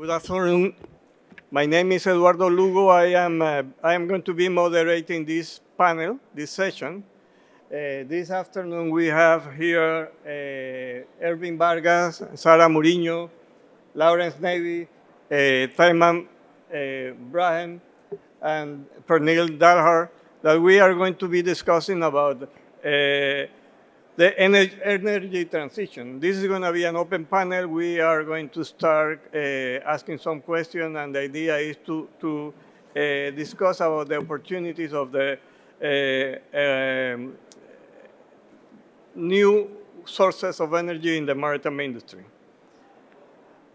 Good afternoon. My name is Eduardo Lugo. I am going to be moderating this panel, this session. This afternoon we have here Ervin Vargas, Sara Mourinho, Lawrence Navy, Thyman Braham, and Pernil Dalhar, that we are going to be discussing about the energy transition. This is going to be an open panel. We are going to start asking some questions, and the idea is to discuss about the opportunities of the new sources of energy in the maritime industry.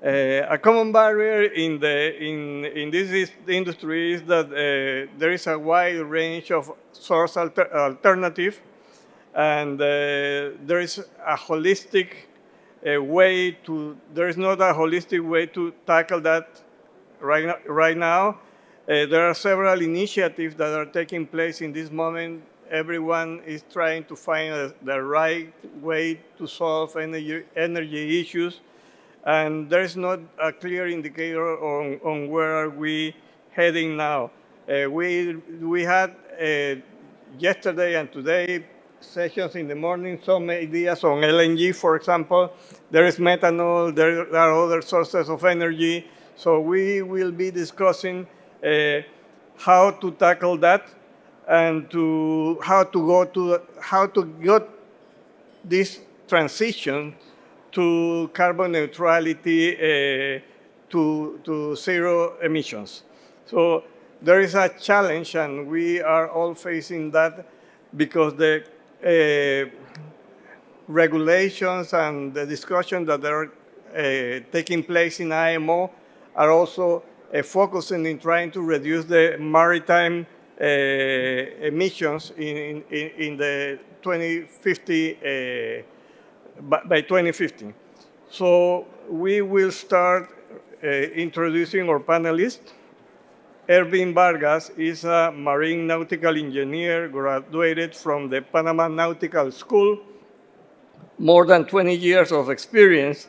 A common barrier in this industry is that there is a wide range of source alternatives, and there is a holistic way to. There is not a holistic way to tackle that right now. There are several initiatives that are taking place in this moment. Everyone is trying to find the right way to solve energy issues, and there is not a clear indicator on where are we heading now. We had yesterday and today sessions in the morning, some ideas on LNG, for example. There is methanol, there are other sources of energy. So we will be discussing how to tackle that and how to get this transition to carbon neutrality to zero emissions. So there is a challenge, and we are all facing that because the regulations and the discussion that are taking place in IMO are also focusing in trying to reduce the maritime emissions in the 2050 by 2050. So we will start introducing our panelists. Ervin Vargas is a marine nautical engineer, graduated from the Panama Nautical School, more than 20 years of experience.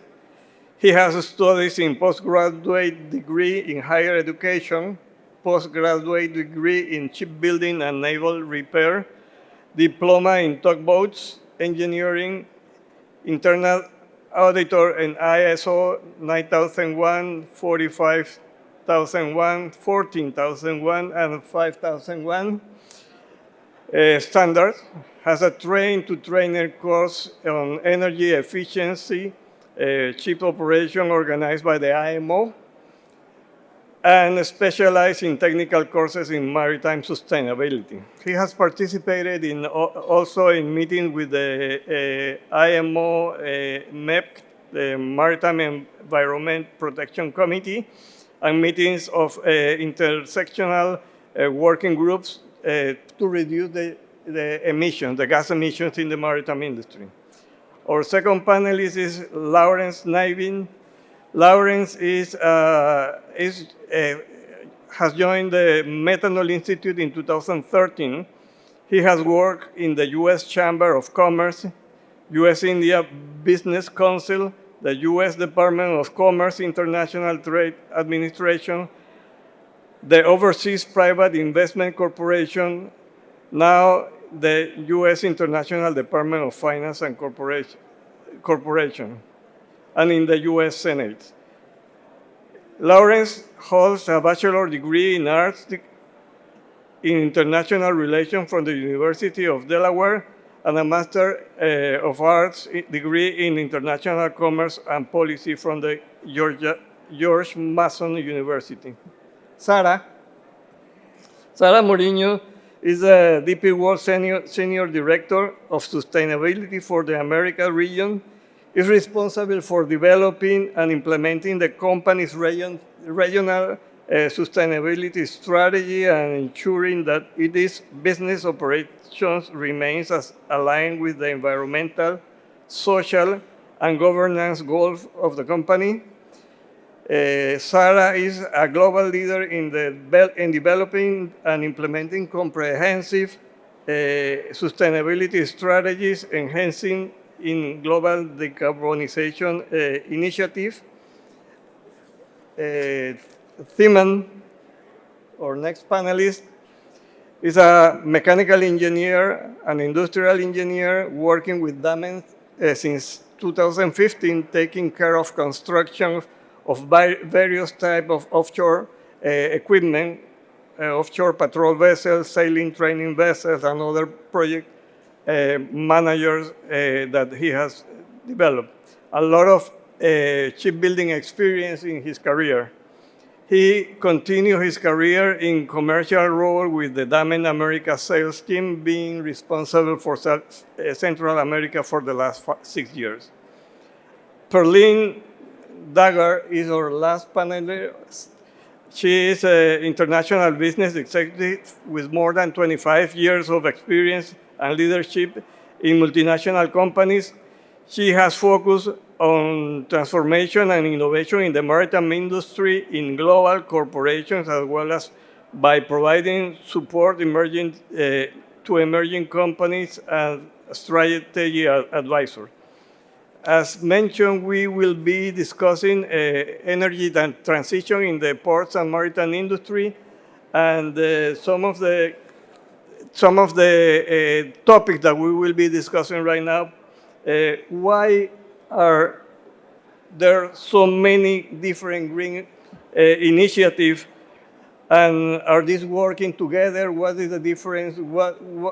He has studies in postgraduate degree in higher education, postgraduate degree in shipbuilding and naval repair, diploma in tugboats, engineering, internal auditor in ISO 9001, 45,001, 14,001, and 5,001 standards. Has a train-to-trainer course on energy efficiency, ship operation organized by the IMO, and specialized in technical courses in maritime sustainability. He has participated also in meetings with the IMO MEP, the Maritime Environment Protection Committee, and meetings of intersectional working groups to reduce the emissions, the gas emissions in the maritime industry. Our second panelist is Lawrence Navin. Lawrence has joined the Methanol Institute in 2013. He has worked in the U.S. Chamber of Commerce, U.S.-India Business Council, the U.S. Department of Commerce International Trade Administration, the Overseas Private Investment Corporation, now the U.S. International Department of Finance and Corporation, and in the U.S. Senate. Lawrence holds a bachelor's degree in arts in international relations from the University of Delaware and a Master of Arts degree in international commerce and policy from the George Mason University. Sara Mourinho is the DP World Senior Director of Sustainability for the America region. Is responsible for developing and implementing the company's regional sustainability strategy and ensuring that its business operations remains as aligned with the environmental, social, and governance goals of the company. Sara is a global leader in developing and implementing comprehensive sustainability strategies, enhancing in global decarbonization initiative. Thiman, our next panelist, is a mechanical engineer, an industrial engineer working with Damen since 2015, taking care of construction of various types of offshore equipment, offshore patrol vessels, sailing training vessels, and other project managers that he has developed. A lot of shipbuilding experience in his career. He continued his career in commercial role with the Damen America sales team, being responsible for Central America for the last 6 years. Perlene Dagger is our last panelist. She is an international business executive with more than 25 years of experience and leadership in multinational companies. She has focused on transformation and innovation in the maritime industry in global corporations, as well as by providing support to emerging companies and strategy advisors. As mentioned, we will be discussing energy transition in the ports and maritime industry, and some of the topics that we will be discussing right now. Why are there so many different green initiatives, and are these working together? What is the difference?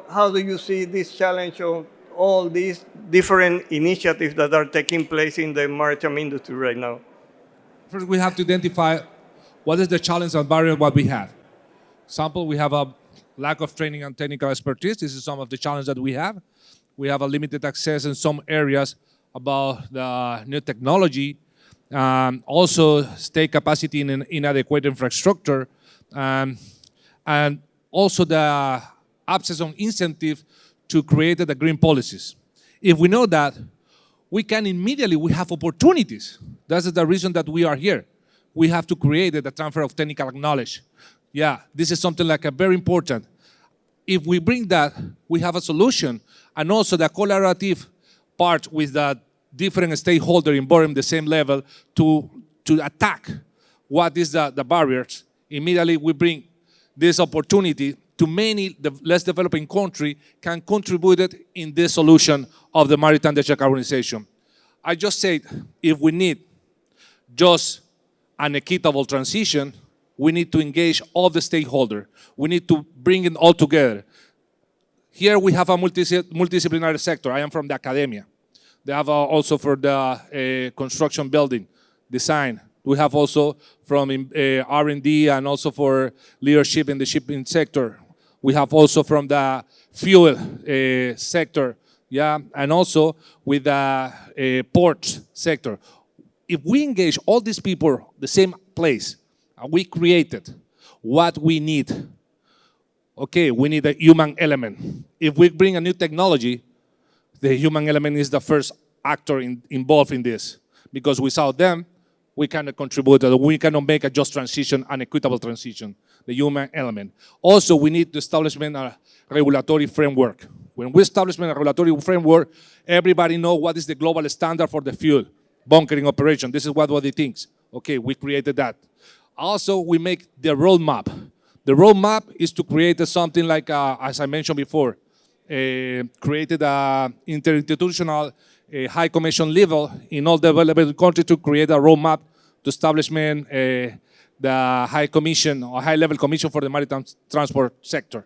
How do you see this challenge of all these different initiatives that are taking place in the maritime industry right now? First, we have to identify what is the challenge and barrier what we have. Example, we have a lack of training and technical expertise. This is some of the challenges that we have. We have a limited access in some areas about the new technology, also state capacity in inadequate infrastructure, and also the absence of incentive to create the green policies. If we know that, we have opportunities. That's the reason that we are here. We have to create the transfer of technical knowledge. Yeah, this is something like a very important. If we bring that, we have a solution, and also the collaborative part with the different stakeholders involved in the same level to attack what is the barriers. Immediately we bring this opportunity to many the less developing country can contribute it in this solution of the maritime decarbonization. I just said, if we need just an equitable transition, we need to engage all the stakeholders. We need to bring it all together. Here we have a multidisciplinary sector. I am from the academia. They have also for the construction building, design. We have also from R&D and also for leadership in the shipping sector. We have also from the fuel sector, yeah, and also with the port sector. If we engage all these people the same place, we created what we need. Okay, we need a human element. If we bring a new technology, the human element is the first actor involved in this. Because without them, we cannot contribute, we cannot make a just transition, an equitable transition, the human element. Also, we need the establishment of a regulatory framework. When we establish a regulatory framework, everybody knows what is the global standard for the fuel bunkering operation. This is what they think. Okay, we created that. Also, we make the roadmap. The roadmap is to create something like, as I mentioned before, created an interinstitutional high commission level in all developed countries to create a roadmap to establishment the high commission or high level commission for the maritime transport sector.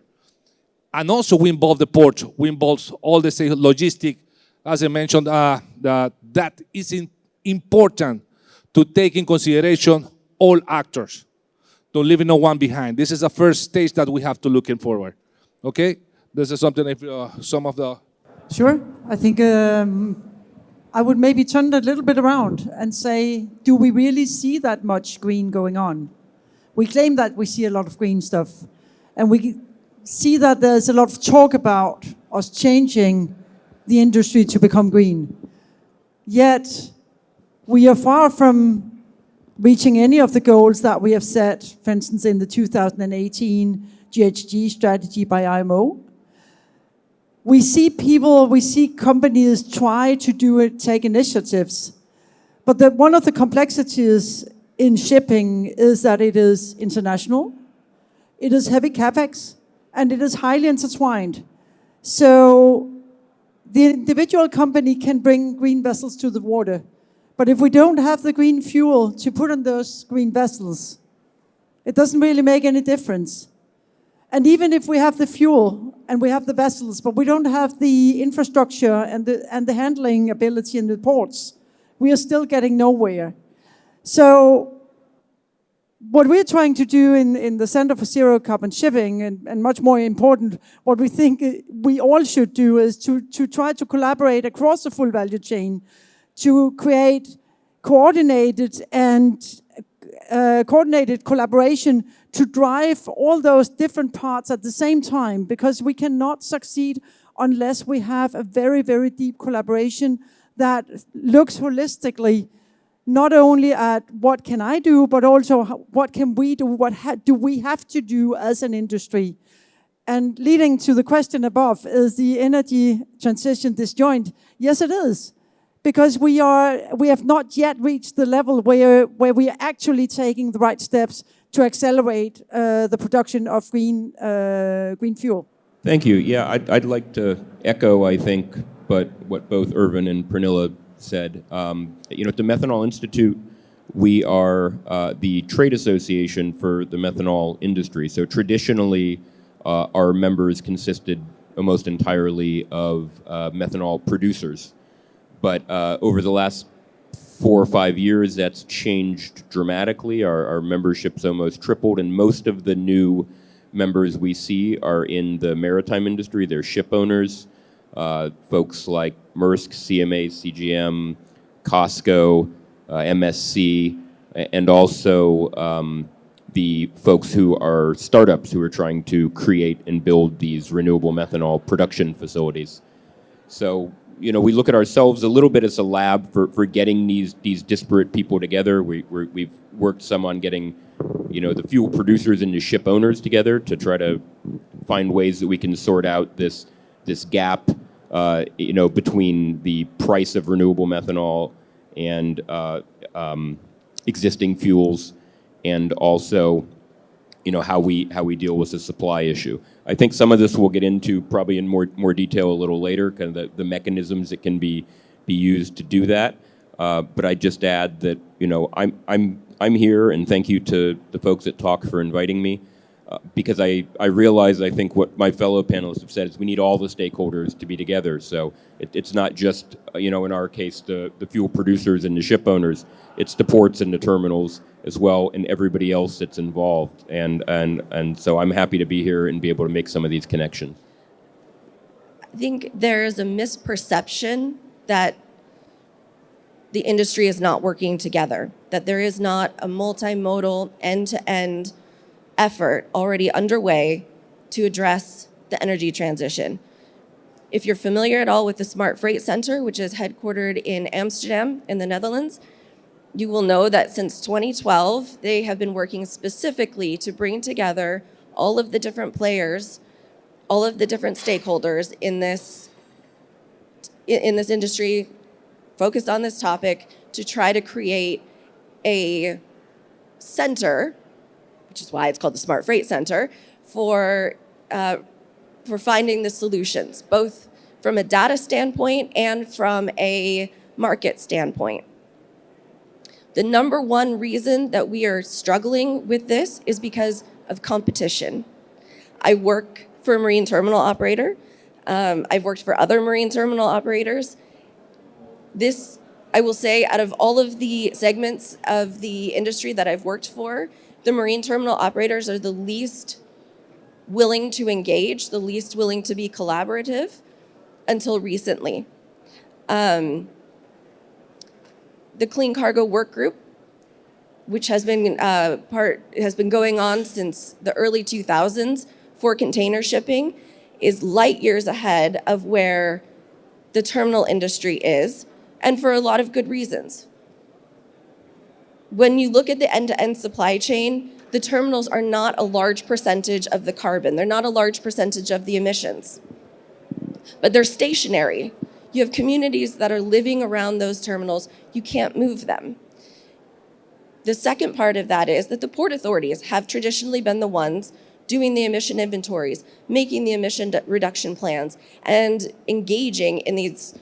And also we involve the port, we involve all the logistic, as I mentioned, that is important to take in consideration all actors, don't leave no one behind. This is the first stage that we have to look in forward. Okay? This is something, if some of the... Sure. I think I would maybe turn it a little bit around and say, do we really see that much green going on? We claim that we see a lot of green stuff, and we see that there's a lot of talk about us changing the industry to become green. Yet, we are far from reaching any of the goals that we have set, for instance, in the 2018 GHG strategy by IMO. We see people, we see companies try to do it, take initiatives. But one of the complexities in shipping is that it is international, it is heavy capex, and it is highly intertwined. So the individual company can bring green vessels to the water, but if we don't have the green fuel to put on those green vessels, it doesn't really make any difference. And even if we have the fuel and we have the vessels, but we don't have the infrastructure and the handling ability in the ports, we are still getting nowhere. So what we're trying to do in the Center for Zero Carbon Shipping, and much more important, what we think we all should do is to try to collaborate across the full value chain to create coordinated collaboration to drive all those different parts at the same time, because we cannot succeed unless we have a very, very deep collaboration that looks holistically not only at what can I do, but also what can we do, what do we have to do as an industry. And leading to the question above, is the energy transition disjoint? Yes, it is. Because we have not yet reached the level where we are actually taking the right steps to accelerate the production of green fuel. Thank you. Yeah, I'd like to echo, I think, but what both Irvin and Pernilla said. At the Methanol Institute, we are the trade association for the methanol industry. So traditionally, our members consisted almost entirely of methanol producers. But over the last 4 or 5 years, that's changed dramatically. Our membership's almost tripled, and most of the new members we see are in the maritime industry. They're ship owners, folks like Maersk, CMA, CGM, COSCO, MSC, and also the folks who are startups who are trying to create and build these renewable methanol production facilities. So, we look at ourselves a little bit as a lab for getting these disparate people together. We've worked some on getting, the fuel producers and the ship owners together to try to find ways that we can sort out this gap, between the price of renewable methanol and existing fuels, and also, how we deal with the supply issue. I think some of this we'll get into probably in more detail a little later, kind of the mechanisms that can be used to do that. But I just add that I'm here, and thank you to the folks at TOC for inviting me, because I realize, I think what my fellow panelists have said is we need all the stakeholders to be together. So it's not just in our case the fuel producers and the ship owners. It's the ports and the terminals as well, and everybody else that's involved. And so I'm happy to be here and be able to make some of these connections. I think there is a misperception that the industry is not working together, that there is not a multimodal, end-to-end effort already underway to address the energy transition. If you're familiar at all with the Smart Freight Center, which is headquartered in Amsterdam in the Netherlands, you will know that since 2012, they have been working specifically to bring together all of the different players, all of the different stakeholders in this industry, focused on this topic, to try to create a center, which is why it's called the Smart Freight Center, for finding the solutions, both from a data standpoint and from a market standpoint. The number one reason that we are struggling with this is because of competition. I work for a marine terminal operator. I've worked for other marine terminal operators. This, I will say, out of all of the segments of the industry that I've worked for, the marine terminal operators are the least willing to engage, the least willing to be collaborative until recently. The Clean Cargo Work Group, which has been going on since the early 2000s for container shipping, is light years ahead of where the terminal industry is, and for a lot of good reasons. When you look at the end-to-end supply chain, the terminals are not a large percentage of the carbon. They're not a large percentage of the emissions, but they're stationary. You have communities that are living around those terminals. You can't move them. The second part of that is that the port authorities have traditionally been the ones doing the emission inventories, making the emission reduction plans, and engaging in these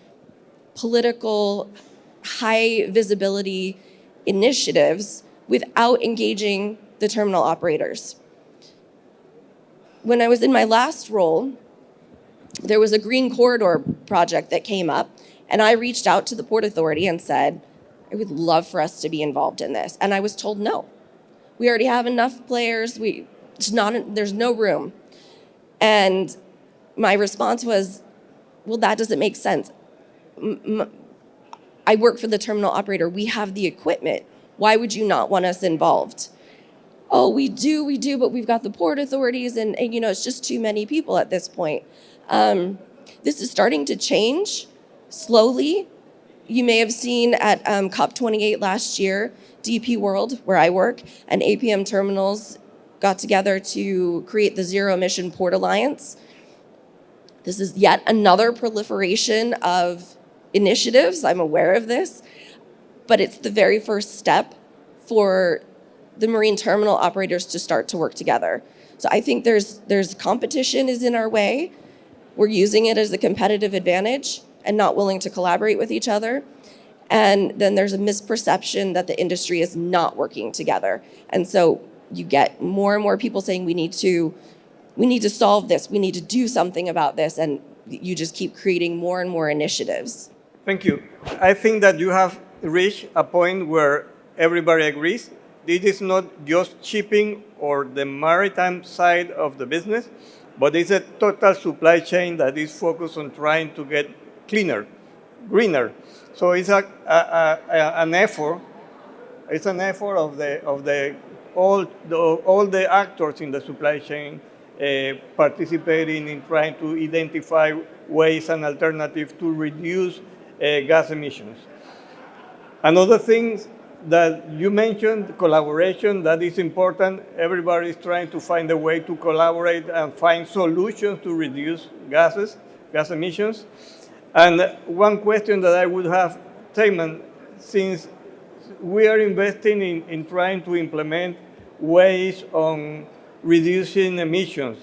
political, high visibility initiatives without engaging the terminal operators. When I was in my last role, there was a green corridor project that came up, and I reached out to the Port Authority and said, I would love for us to be involved in this. And I was told no. We already have enough players. There's no room. And my response was, well, that doesn't make sense. I work for the terminal operator. We have the equipment. Why would you not want us involved? Oh, we do, but we've got the port authorities and it's just too many people at this point. This is starting to change slowly. You may have seen at COP28 last year, DP World, where I work, and APM Terminals got together to create the Zero Emission Port Alliance. This is yet another proliferation of initiatives. I'm aware of this, but it's the very first step for the marine terminal operators to start to work together. So I think there's competition is in our way. We're using it as a competitive advantage and not willing to collaborate with each other. And then there's a misperception that the industry is not working together. And so you get more and more people saying we need to solve this, we need to do something about this, and you just keep creating more and more initiatives. Thank you. I think that you have reached a point where everybody agrees. This is not just shipping or the maritime side of the business, but it's a total supply chain that is focused on trying to get cleaner, greener. So it's an effort. It's an effort of all the actors in the supply chain participating in trying to identify ways and alternatives to reduce gas emissions. Another thing that you mentioned, collaboration, that is important. Everybody is trying to find a way to collaborate and find solutions to reduce gas emissions. And one question that I would have, Tayman, since we are investing in trying to implement ways on reducing emissions,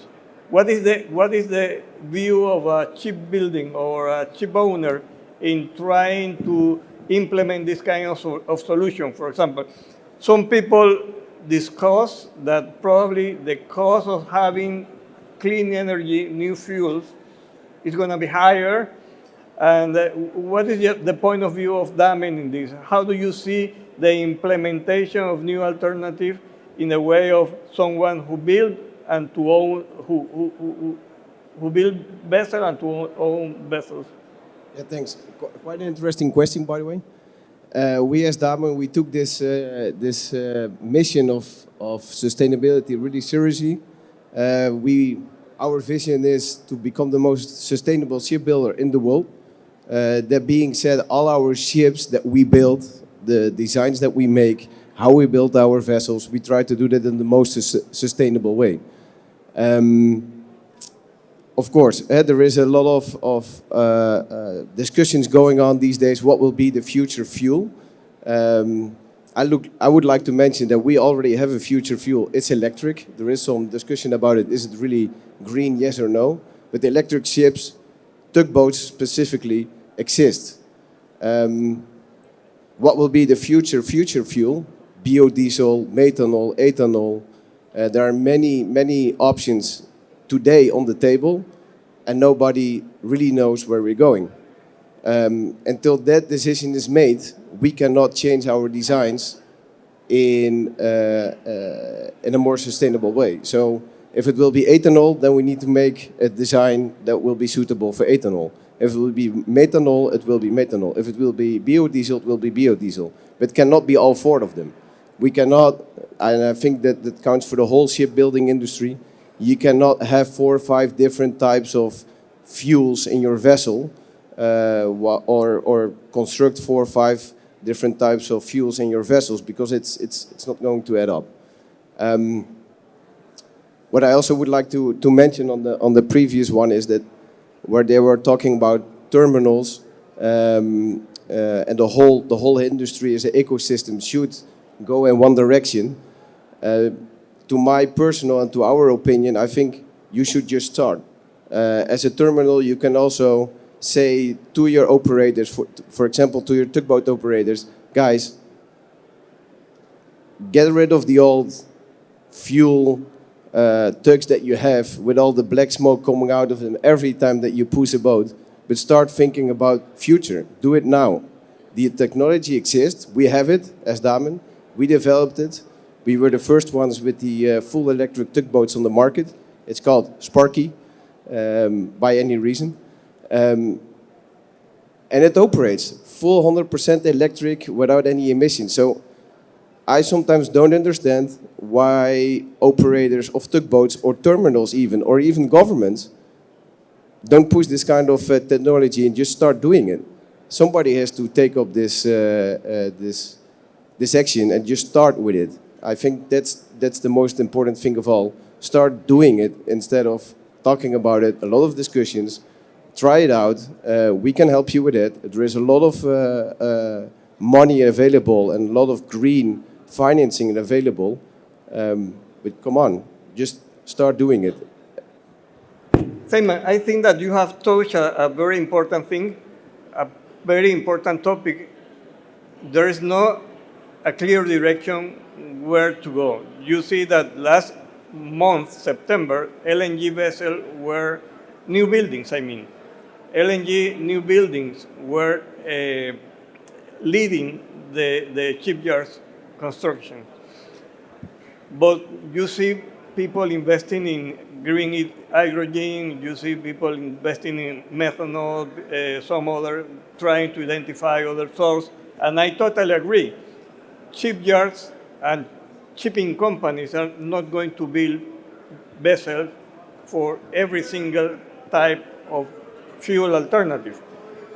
what is the view of a shipbuilding or a ship owner in trying to implement this kind of solution? For example, some people discuss that probably the cost of having clean energy, new fuels, is going to be higher. And what is the point of view of Damen in this? How do you see the implementation of new alternatives in the way of someone who build and to own, who build vessels and to own vessels? Yeah, thanks. Quite an interesting question, by the way. We as Damen, we took this mission of sustainability really seriously. Our vision is to become the most sustainable shipbuilder in the world. That being said, all our ships that we build, the designs that we make, how we build our vessels, we try to do that in the most sustainable way. Of course, there is a lot of discussions going on these days. What will be the future fuel? I would like to mention that we already have a future fuel. It's electric. There is some discussion about it. Is it really green, yes or no? But the electric ships, tugboats specifically, exist. What will be the future fuel? Biodiesel, methanol, ethanol. There are many options today on the table, and nobody really knows where we're going. Until that decision is made, we cannot change our designs in a more sustainable way. So if it will be ethanol, then we need to make a design that will be suitable for ethanol. If it will be methanol, it will be methanol. If it will be biodiesel, it will be biodiesel. But it cannot be all four of them. We cannot, and I think that counts for the whole shipbuilding industry, you cannot have 4 or 5 different types of fuels in your vessel or construct 4 or 5 different types of fuels in your vessels, because it's not going to add up. What I also would like to mention on the previous one is that where they were talking about terminals and the whole industry as an ecosystem should go in one direction. To my personal and to our opinion, I think you should just start. As a terminal, you can also say to your operators, for example, to your tugboat operators, guys, get rid of the old fuel tugs that you have with all the black smoke coming out of them every time that you push a boat, but start thinking about future. Do it now. The technology exists. We have it as Damen. We developed it. We were the first ones with the full electric tugboats on the market. It's called Sparky, by any reason. And it operates full 100% electric without any emissions. So I sometimes don't understand why operators of tugboats or terminals even, or even governments, don't push this kind of technology and just start doing it. Somebody has to take up this action and just start with it. I think that's the most important thing of all. Start doing it instead of talking about it. A lot of discussions. Try it out. We can help you with it. There is a lot of money available and a lot of green financing available. But come on, just start doing it. Simon, I think that you have touched a very important thing, a very important topic. There is no a clear direction where to go. You see that last month, September, LNG vessels were new buildings, LNG new buildings were leading the shipyards construction. But you see people investing in green hydrogen, you see people investing in methanol, some other trying to identify other sources, and I totally agree. Shipyards and shipping companies are not going to build vessels for every single type of fuel alternative.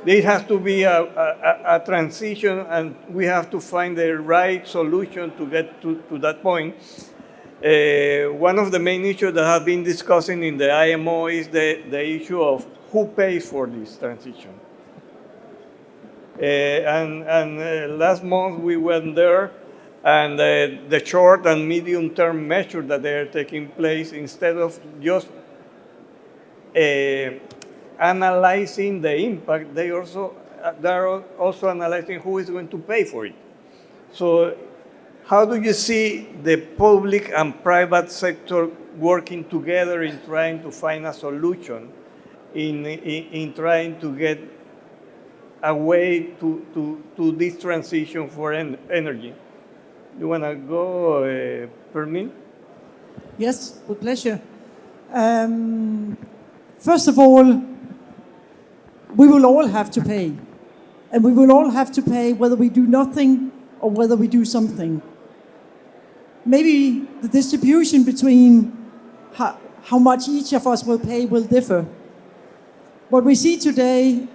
There has to be a transition, and we have to find the right solution to get to that point. One of the main issues that have been discussing in the IMO is the issue of who pays for this transition. Last month we went there, and the short and medium-term measures that they are taking place, instead of just analyzing the impact, they are also analyzing who is going to pay for it. So how do you see the public and private sector working together in trying to find a solution, in trying to get a way to this transition for energy? You want to go, Permin? Yes, with pleasure. First of all, we will all have to pay. And we will all have to pay whether we do nothing or whether we do something. Maybe the distribution between how much each of us will pay will differ. What we see today,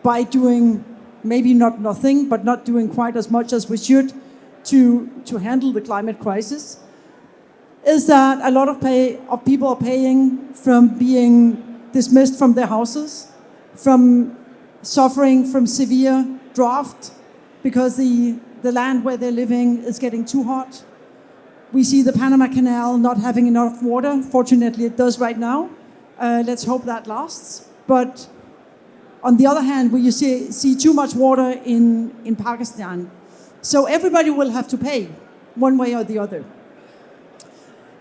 by doing maybe not nothing, but not doing quite as much as we should to handle the climate crisis, is that a lot of people are paying from being dismissed from their houses, from suffering from severe drought because the land where they're living is getting too hot. We see the Panama Canal not having enough water. Fortunately, it does right now. Let's hope that lasts. But on the other hand, we see too much water in Pakistan. So everybody will have to pay one way or the other.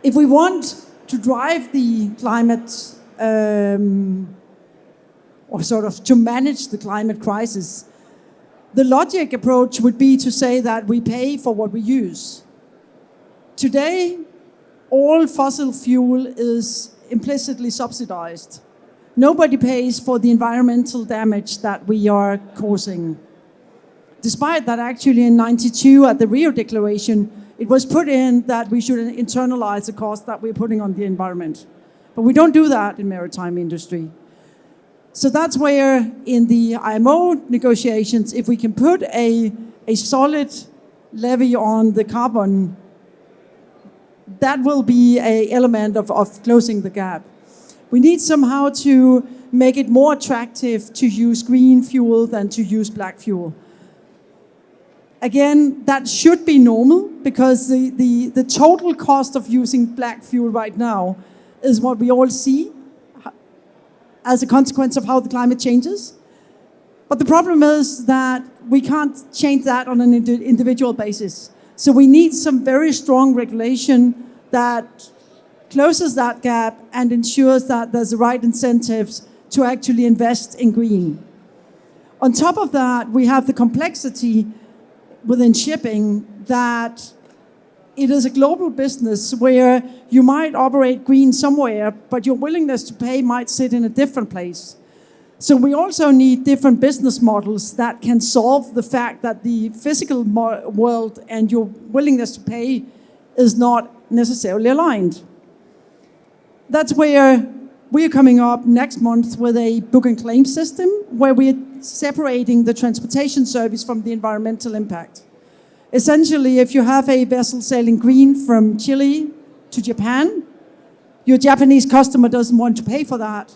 If we want to drive the climate, or sort of to manage the climate crisis, the logic approach would be to say that we pay for what we use. Today, all fossil fuel is implicitly subsidized. Nobody pays for the environmental damage that we are causing. Despite that, actually in '92 at the Rio Declaration, it was put in that we should internalize the cost that we're putting on the environment. But we don't do that in maritime industry. So that's where in the IMO negotiations, if we can put a solid levy on the carbon, that will be an element of closing the gap. We need somehow to make it more attractive to use green fuel than to use black fuel. Again, that should be normal because the total cost of using black fuel right now is what we all see as a consequence of how the climate changes. But the problem is that we can't change that on an individual basis. So we need some very strong regulation that closes that gap and ensures that there's the right incentives to actually invest in green. On top of that, we have the complexity within shipping that it is a global business where you might operate green somewhere, but your willingness to pay might sit in a different place. So we also need different business models that can solve the fact that the physical world and your willingness to pay is not necessarily aligned. That's where we're coming up next month with a book and claim system where we're separating the transportation service from the environmental impact. Essentially, if you have a vessel sailing green from Chile to Japan, your Japanese customer doesn't want to pay for that.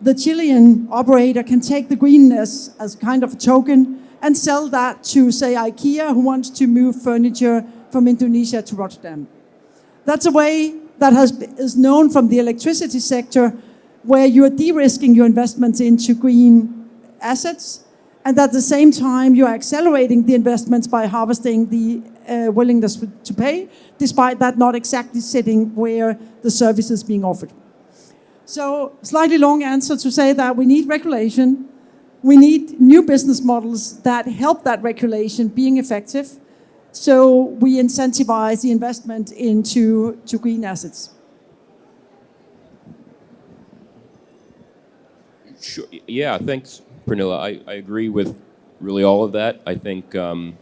The Chilean operator can take the greenness as kind of a token and sell that to, say, IKEA, who wants to move furniture from Indonesia to Rotterdam. That's a way that is known from the electricity sector, where you're de-risking your investments into green assets, and at the same time you're accelerating the investments by harvesting the willingness to pay, despite that not exactly sitting where the service is being offered. So, slightly long answer to say that we need regulation, we need new business models that help that regulation being effective, so we incentivize the investment into green assets. Sure. Yeah, thanks, Pernilla. I agree with really all of that. I think, I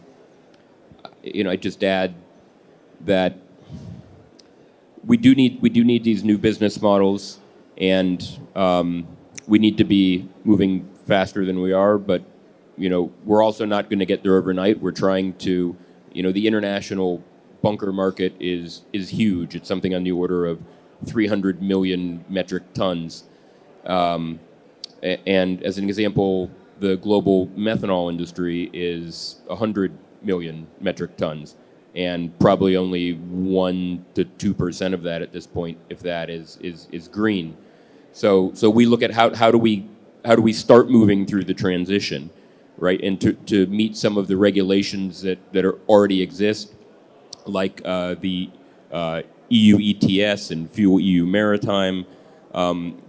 just add that we do need these new business models, and we need to be moving faster than we are. But we're also not going to get there overnight. We're trying to, the international bunker market is huge. It's something on the order of 300 million metric tons. And as an example, the global methanol industry is 100 million metric tons, and probably only 1 to 2% of that at this point, if that, is green. So we look at how do we start moving through the transition, right? And to meet some of the regulations that already exist, like the EU ETS and Fuel EU Maritime.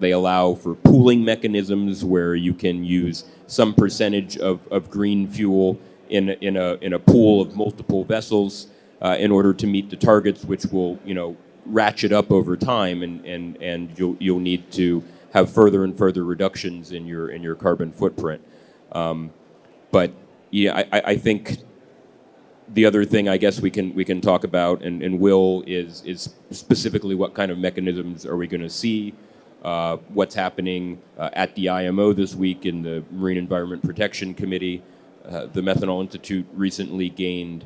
They allow for pooling mechanisms where you can use some percentage of green fuel in a pool of multiple vessels in order to meet the targets, which will ratchet up over time, and you'll need to have further and further reductions in your carbon footprint. But yeah, I think the other thing I guess we can talk about and will is specifically what kind of mechanisms are we going to see. What's happening at the IMO this week in the Marine Environment Protection Committee. The Methanol Institute recently gained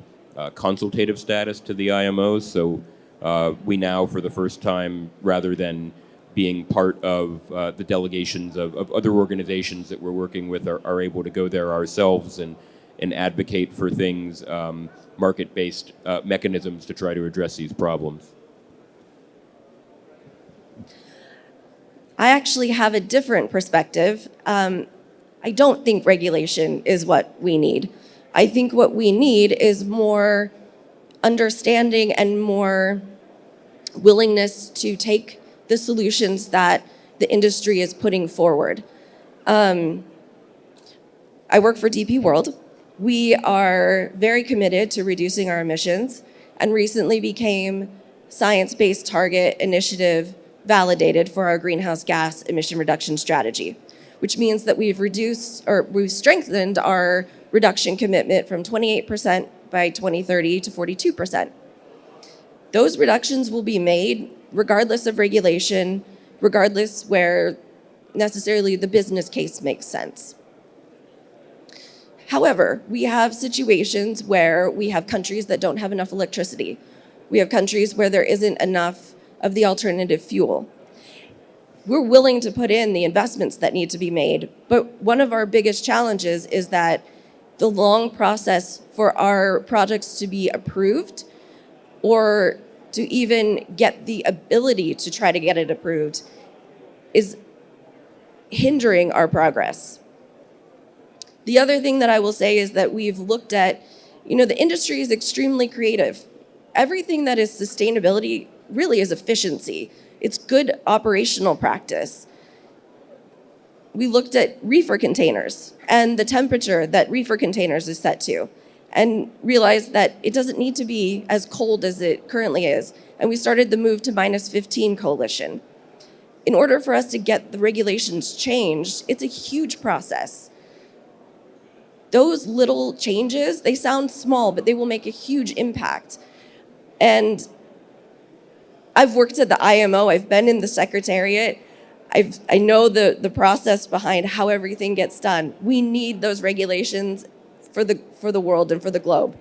consultative status to the IMO, so we now, for the first time, rather than being part of the delegations of other organizations that we're working with, are able to go there ourselves and advocate for things, market-based mechanisms to try to address these problems. I actually have a different perspective. I don't think regulation is what we need. I think what we need is more understanding and more willingness to take the solutions that the industry is putting forward. I work for DP World. We are very committed to reducing our emissions and recently became Science-Based Target Initiative validated for our greenhouse gas emission reduction strategy, which means that we've strengthened our reduction commitment from 28% by 2030 to 42%. Those reductions will be made regardless of regulation, regardless where necessarily the business case makes sense. However, we have situations where we have countries that don't have enough electricity. We have countries where there isn't enough of the alternative fuel. We're willing to put in the investments that need to be made, but one of our biggest challenges is that the long process for our projects to be approved or to even get the ability to try to get it approved is hindering our progress. The other thing that I will say is that we've looked at, the industry is extremely creative. Everything that is sustainability really is efficiency. It's good operational practice. We looked at reefer containers and the temperature that reefer containers is set to, and realized that it doesn't need to be as cold as it currently is. And we started the Move to -15 coalition. In order for us to get the regulations changed, it's a huge process. Those little changes, they sound small, but they will make a huge impact. And I've worked at the IMO, I've been in the Secretariat, I know the process behind how everything gets done. We need those regulations for the world and for the globe.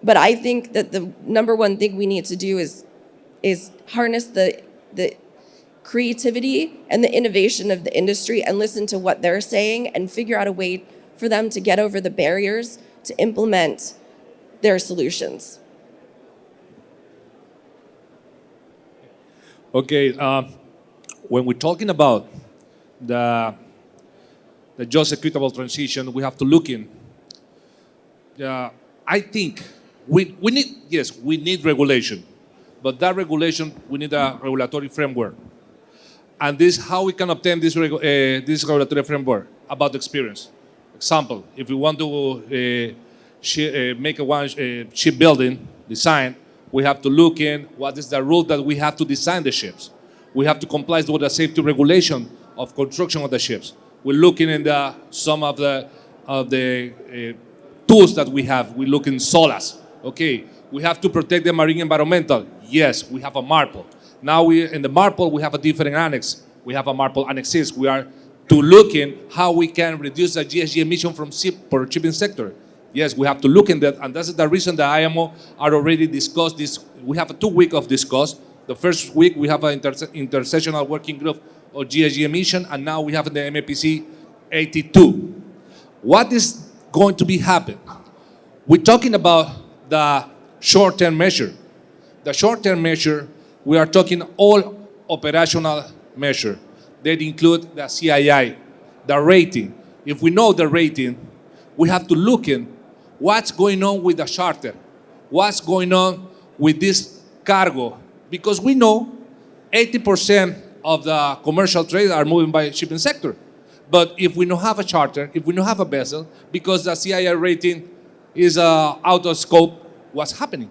But I think that the number one thing we need to do is harness the creativity and the innovation of the industry and listen to what they're saying and figure out a way for them to get over the barriers to implement their solutions. Okay, when we're talking about the just equitable transition, we have to look in. I think we need regulation, but that regulation, we need a regulatory framework. And this, how we can obtain this regulatory framework about experience. Example, if we want to make a shipbuilding design, we have to look in what is the rule that we have to design the ships. We have to comply with the safety regulation of construction of the ships. We're looking in some of the tools that we have. We look in SOLAS. Okay, we have to protect the marine environmental. Yes, we have a MARPOL. Now in the MARPOL, we have a different annex. We have a MARPOL Annex 6. We are to look in how we can reduce the GHG emission from shipping sector. Yes, we have to look in that, and that's the reason the IMO are already discussed this. We have a 2 week of discuss. The first week we have an intersectional working group of GHG emission, and now we have the MEPC 82. What is going to be happen? We're talking about the short-term measure. The short-term measure, we are talking all operational measure. That include the CII, the rating. If we know the rating, we have to look in what's going on with the charter, what's going on with this cargo, because we know 80% of the commercial trade are moving by shipping sector. But if we don't have a charter, if we don't have a vessel, because the CII rating is out of scope, what's happening?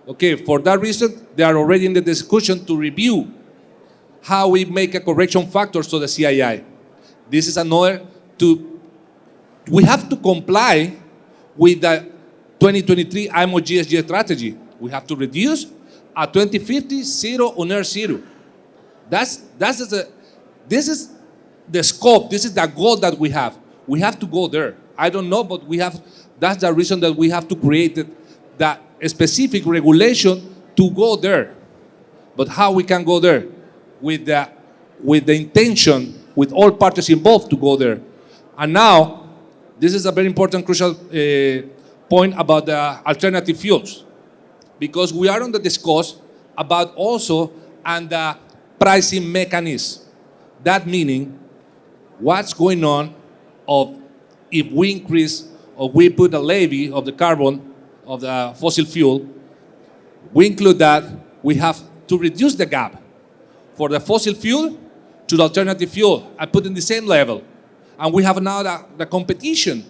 Okay, for that reason, they are already in the discussion to review how we make a correction factor to the CII. This is another we have to comply with the 2023 IMO GHG strategy. We have to reduce a 2050 zero on air zero. This is the scope, this is the goal that we have. We have to go there. I don't know, but that's the reason that we have to create that specific regulation to go there. But how we can go there? With the intention, with all parties involved to go there. And now, this is a very important, crucial point about the alternative fuels. Because we are on the discuss about also and the pricing mechanism. That meaning, what's going on of if we increase or we put a levy of the carbon of the fossil fuel, we include that, we have to reduce the gap for the fossil fuel to the alternative fuel and put in the same level. And we have now the competition.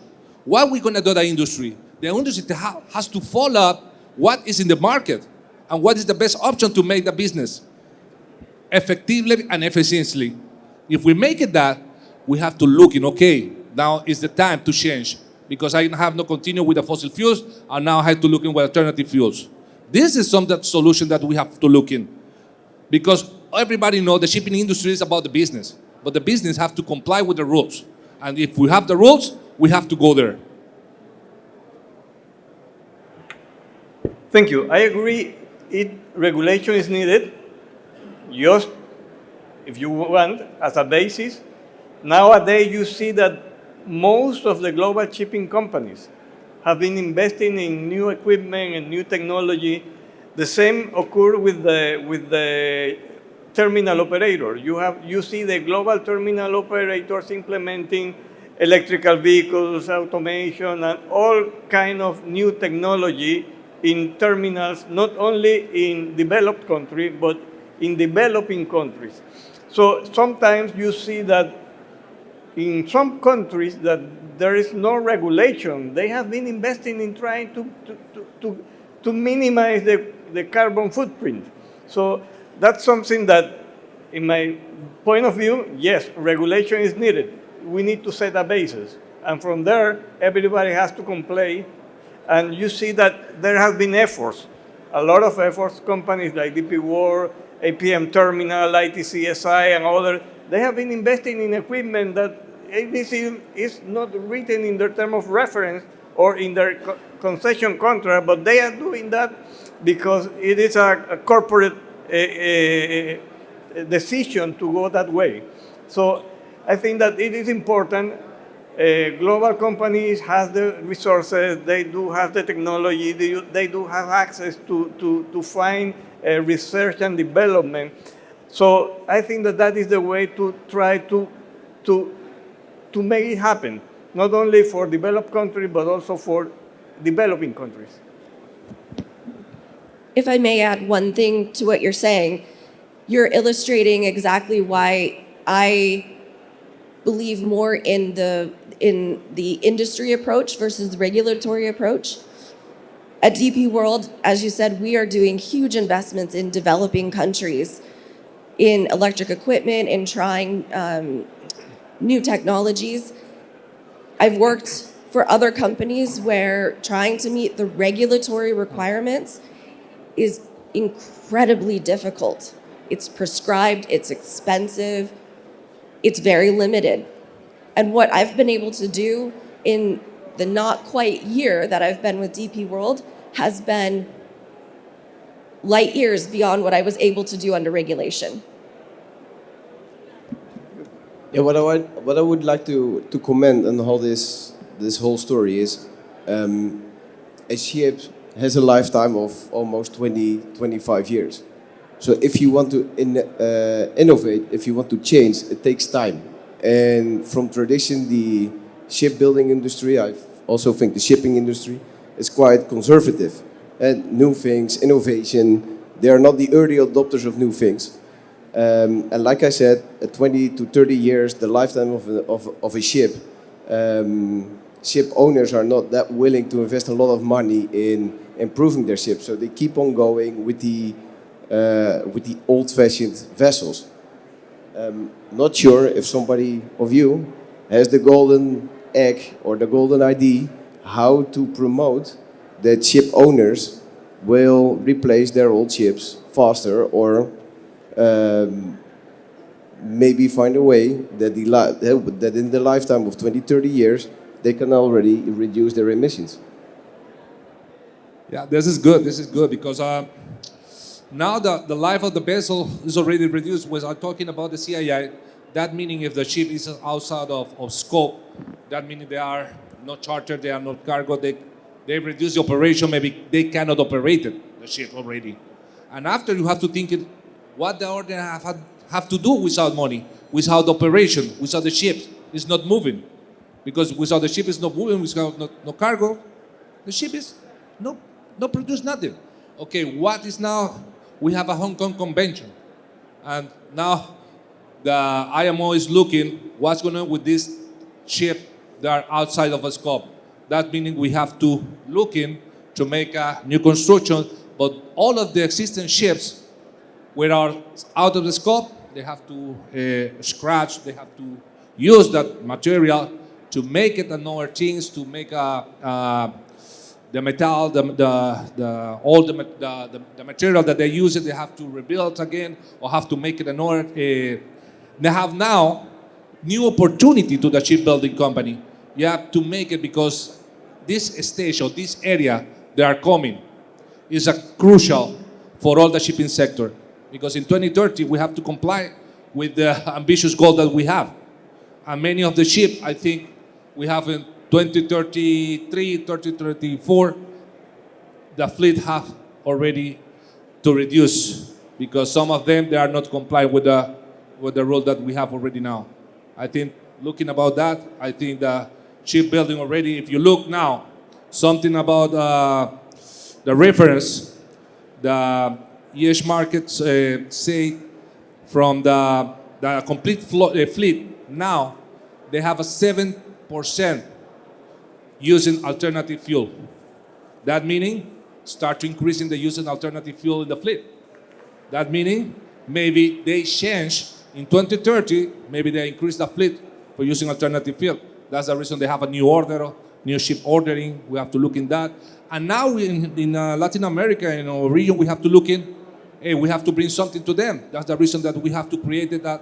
What are we going to do the industry? The industry has to follow up what is in the market and what is the best option to make the business effectively and efficiently. If we make it that, we have to look in, okay, now is the time to change because I have no continue with the fossil fuels and now I have to look in with alternative fuels. This is some that solution that we have to look in. Because everybody knows the shipping industry is about the business, but the business have to comply with the rules. And if we have the rules, we have to go there. Thank you. I agree. Regulation is needed. Just if you want, as a basis. Nowadays, you see that most of the global shipping companies have been investing in new equipment and new technology. The same occurred with the terminal operator. You see the global terminal operators implementing electrical vehicles, automation, and all kind of new technology in terminals, not only in developed countries, but in developing countries. So sometimes you see that in some countries that there is no regulation. They have been investing in trying to minimize the carbon footprint. So that's something that, in my point of view, yes, regulation is needed. We need to set a basis. And from there, everybody has to comply. And you see that there have been efforts, a lot of efforts, companies like DP World, APM Terminal, ITCSI, and others, they have been investing in equipment that this is not written in their term of reference or in their concession contract, but they are doing that because it is a corporate decision to go that way. So I think that it is important. Global companies have the resources, they do have the technology, they do have access to find research and development. So I think that that is the way to try to make it happen, not only for developed countries, but also for developing countries. If I may add one thing to what you're saying, you're illustrating exactly why I believe more in the industry approach versus the regulatory approach. At DP World, as you said, we are doing huge investments in developing countries, in electric equipment, in trying new technologies. I've worked for other companies where trying to meet the regulatory requirements is incredibly difficult. It's prescribed, it's expensive, it's very limited. And what I've been able to do in the not quite year that I've been with DP World has been light years beyond what I was able to do under regulation. Yeah, what I would like to comment on how this whole story is, a ship has a lifetime of almost 25 years. So if you want to innovate, if you want to change, it takes time. And from tradition, the shipbuilding industry, I also think the shipping industry, is quite conservative. And new things, innovation, they are not the early adopters of new things. And like I said, at 20 to 30 years, the lifetime of a ship, ship owners are not that willing to invest a lot of money in improving their ships. So they keep on going with the old-fashioned vessels. Not sure if somebody of you has the golden egg or the golden idea how to promote that ship owners will replace their old ships faster, or maybe find a way that that in the lifetime of 20, 30 years, they can already reduce their emissions. Yeah, this is good. This is good because now the life of the vessel is already reduced. When I'm talking about the CII, that meaning if the ship is outside of scope, that meaning they are not chartered, they are not cargo, they reduce the operation, maybe they cannot operate it, the ship already. And after you have to think it, what the ordinary have to do without money, without operation, without the ship is not moving. Because without the ship is not moving, without no cargo, the ship is no produce nothing. Okay, what is now? We have a Hong Kong Convention. And now the IMO is looking what's going on with this ship that are outside of a scope. That meaning we have to look in to make a new construction, but all of the existing ships which are out of the scope, they have to scratch, they have to use that material to make it another things, to make the metal, the material that they use it, they have to rebuild again or have to make it another. They have now new opportunity to the shipbuilding company. You have to make it because this stage or this area they are coming is a crucial for all the shipping sector. Because in 2030 we have to comply with the ambitious goal that we have. And many of the ships, I think, we have in 2033, 2034, the fleet have already to reduce because some of them, they are not complying with the rule that we have already now. I think looking about that, I think the shipbuilding already, if you look now, something about the reference, the EH markets say from the complete fleet now, they have a 7% using alternative fuel. That meaning start to increasing the use of alternative fuel in the fleet. That meaning maybe they change in 2030, maybe they increase the fleet for using alternative fuel. That's the reason they have a new order, new ship ordering. We have to look in that. And now in Latin America, in our region, we have to look in, hey, we have to bring something to them. That's the reason that we have to create that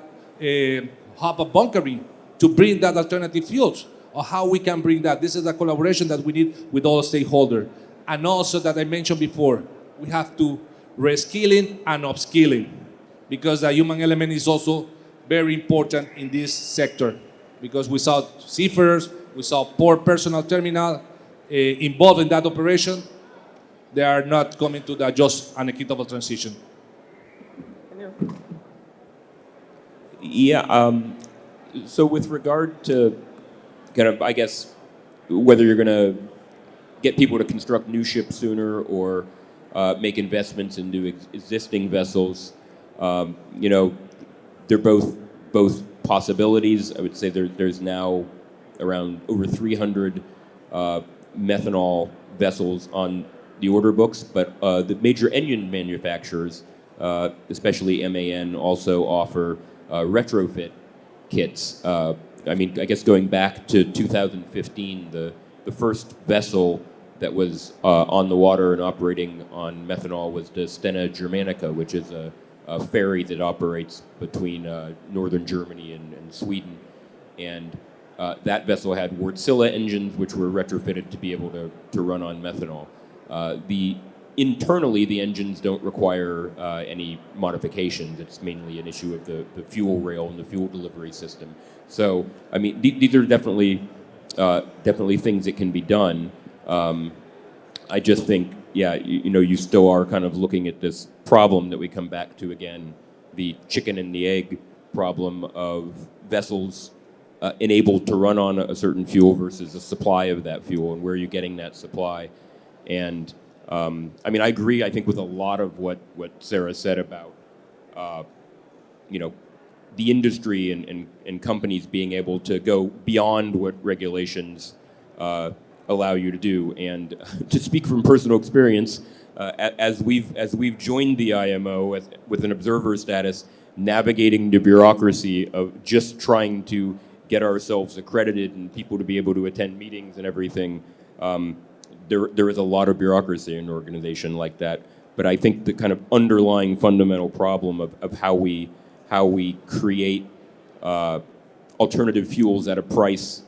hub of bunkering to bring that alternative fuels, or how we can bring that. This is a collaboration that we need with all stakeholders. And also that I mentioned before, we have to reskilling and upskilling, because the human element is also very important in this sector, because without seafarers, without port personnel terminal involved in that operation, they are not coming to the just and equitable transition. Yeah. So with regard to kind of, I guess, whether you're going to get people to construct new ships sooner or make investments into existing vessels, they're both possibilities. I would say there's now around over 300 methanol vessels on the order books, but the major engine manufacturers, especially MAN, also offer retrofit kits. I guess going back to 2015, the first vessel that was on the water and operating on methanol was the Stena Germanica, which is a ferry that operates between northern Germany and Sweden. And that vessel had Wärtsilä engines, which were retrofitted to be able to run on methanol. Internally, the engines don't require any modifications. It's mainly an issue of the fuel rail and the fuel delivery system. So, these are definitely things that can be done. I just think, you still are kind of looking at this problem that we come back to again, the chicken and the egg problem of vessels enabled to run on a certain fuel versus the supply of that fuel, and where you're getting that supply. And I agree, I think, with a lot of what Sarah said about, the industry and companies being able to go beyond what regulations allow you to do. And to speak from personal experience, as we've joined the IMO with an observer status, navigating the bureaucracy of just trying to get ourselves accredited and people to be able to attend meetings and everything, there is a lot of bureaucracy in an organization like that. But I think the kind of underlying fundamental problem of how we create alternative fuels at a price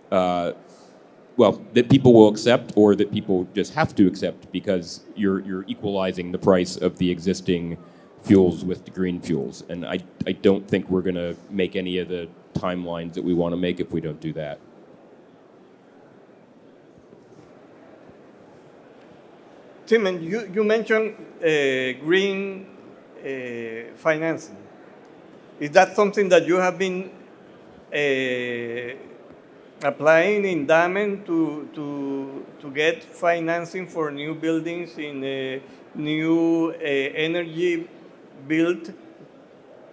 that people will accept, or that people just have to accept, because you're equalizing the price of the existing fuels with the green fuels. And I don't think we're going to make any of the timelines that we want to make if we don't do that. Tim, and you mentioned green financing. Is that something that you have been applying in Damen to get financing for new buildings in new energy built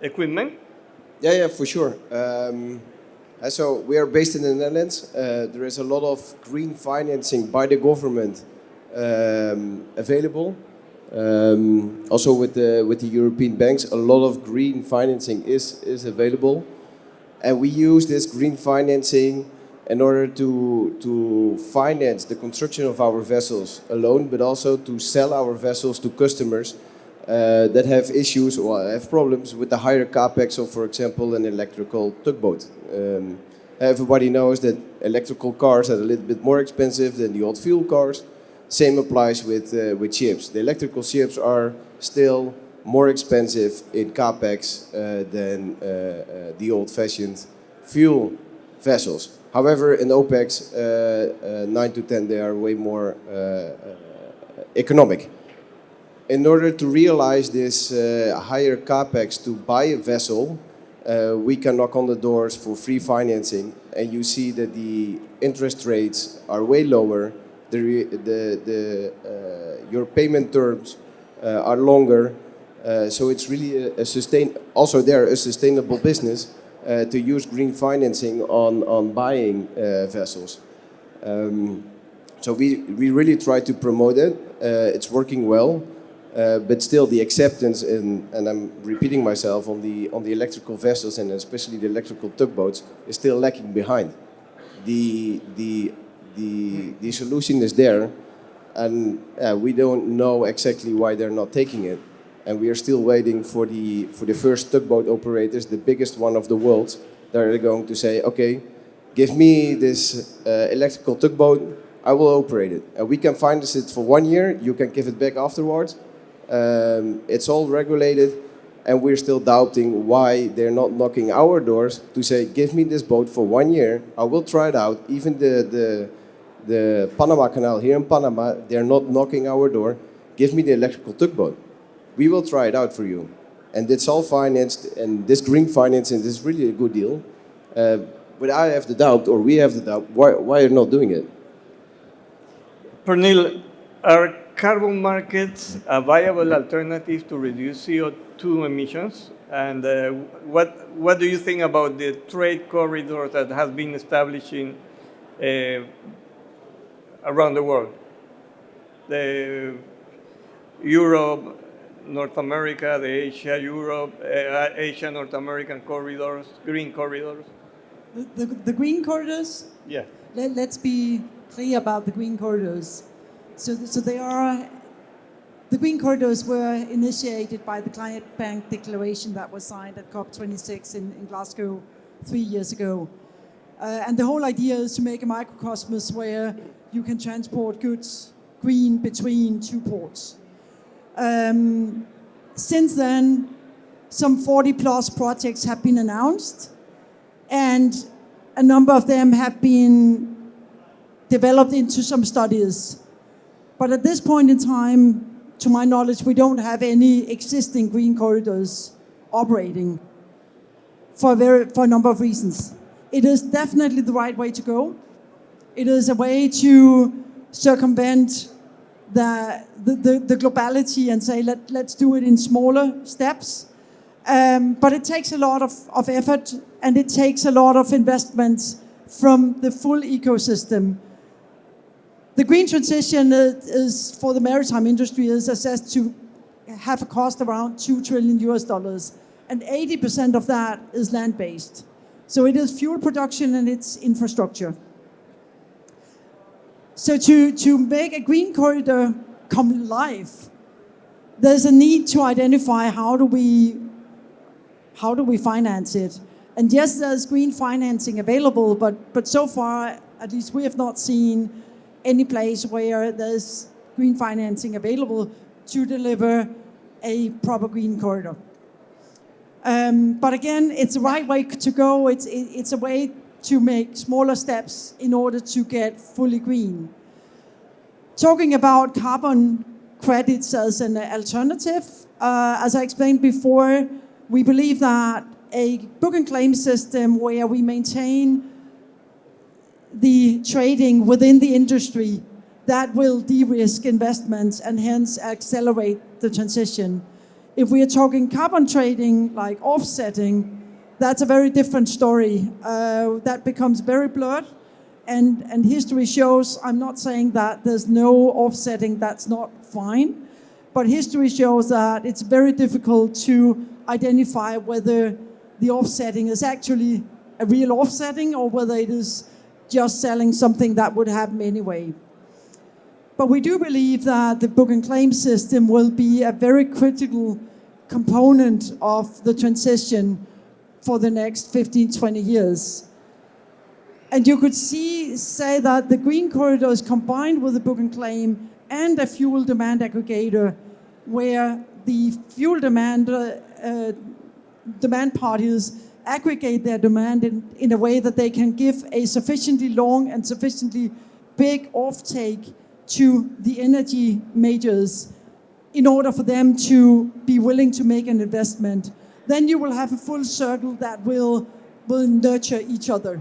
equipment? Yeah, for sure. So we are based in the Netherlands. There is a lot of green financing by the government available. Also with the European banks, a lot of green financing is available. And we use this green financing in order to finance the construction of our vessels alone, but also to sell our vessels to customers that have issues or have problems with the higher capex of, for example, an electrical tugboat. Everybody knows that electrical cars are a little bit more expensive than the old fuel cars. Same applies with ships. The electrical ships are still more expensive in capex than the old-fashioned fuel vessels. However, in OPEX 9 to 10, they are way more economic. In order to realize this higher capex to buy a vessel, we can knock on the doors for free financing, and you see that the interest rates are way lower. Your payment terms are longer, so it's really a sustainable business to use green financing on buying vessels. So we really try to promote it. It's working well. But still, the acceptance and I'm repeating myself on the electrical vessels and especially the electrical tugboats is still lagging behind. The solution is there, and we don't know exactly why they're not taking it, and we are still waiting for the first tugboat operators, the biggest one of the world, that are going to say, okay, give me this electrical tugboat, I will operate it, and we can finance it for 1 year. You can give it back afterwards. It's all regulated, and we're still doubting why they're not knocking our doors to say, give me this boat for 1 year, I will try it out. Even the Panama Canal here in Panama, they're not knocking our door, give me the electrical tugboat. We will try it out for you. And it's all financed, and this green financing is really a good deal. But I have the doubt, or we have the doubt, why you're not doing it? Pernil, are carbon markets a viable alternative to reduce CO2 emissions? And what do you think about the trade corridor that has been establishing around the world? The Europe, North America, the Asia-Europe, Asia-North American corridors, green corridors? The green corridors? Yeah. Let's be clear about the green corridors. So they are, the green corridors were initiated by the Climate Bank Declaration that was signed at COP26 in Glasgow 3 years ago. And the whole idea is to make a microcosmos where you can transport goods green between two ports. Since then, some 40 plus projects have been announced, and a number of them have been developed into some studies. But at this point in time, to my knowledge, we don't have any existing green corridors operating for a number of reasons. It is definitely the right way to go. It is a way to circumvent the globality and say, let's do it in smaller steps. But it takes a lot of effort, and it takes a lot of investments from the full ecosystem. The green transition is for the maritime industry is assessed to have a cost around $2 trillion, and 80% of that is land-based. So it is fuel production and it's infrastructure. So to make a green corridor come live, there's a need to identify how do we finance it. And yes, there's green financing available, but so far, at least we have not seen any place where there's green financing available to deliver a proper green corridor. But again, it's the right way to go. It's a way to make smaller steps in order to get fully green. Talking about carbon credits as an alternative, as I explained before, we believe that a book and claim system where we maintain the trading within the industry, that will de-risk investments and hence accelerate the transition. If we are talking carbon trading, like offsetting, that's a very different story. That becomes very blurred, and history shows, I'm not saying that there's no offsetting, that's not fine, but history shows that it's very difficult to identify whether the offsetting is actually a real offsetting or whether it is just selling something that would happen anyway. But we do believe that the book and claim system will be a very critical component of the transition for the next 15, 20 years. And you could say that the green corridors combined with the book and claim and a fuel demand aggregator, where the fuel demand parties aggregate their demand in a way that they can give a sufficiently long and sufficiently big offtake to the energy majors in order for them to be willing to make an investment. Then you will have a full circle that will nurture each other.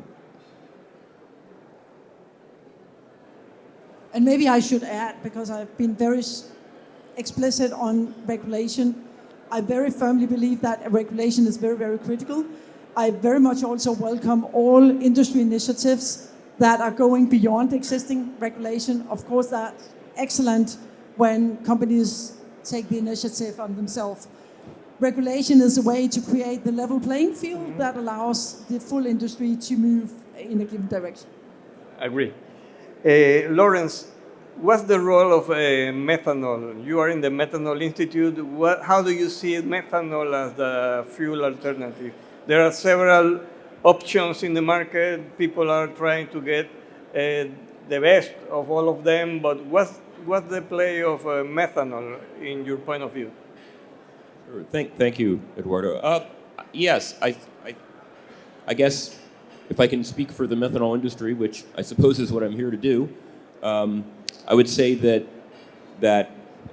And maybe I should add, because I've been very explicit on regulation, I very firmly believe that regulation is very, very critical. I very much also welcome all industry initiatives that are going beyond existing regulation. Of course, that's excellent when companies take the initiative on themselves. Regulation is a way to create the level playing field that allows the full industry to move in a given direction. Agree. Lawrence, what's the role of methanol? You are in the Methanol Institute. How do you see methanol as the fuel alternative? There are several options in the market. People are trying to get the best of all of them, but what's the play of methanol in your point of view? Sure. Thank you, Eduardo. Yes, I guess if I can speak for the methanol industry, which I suppose is what I'm here to do, I would say that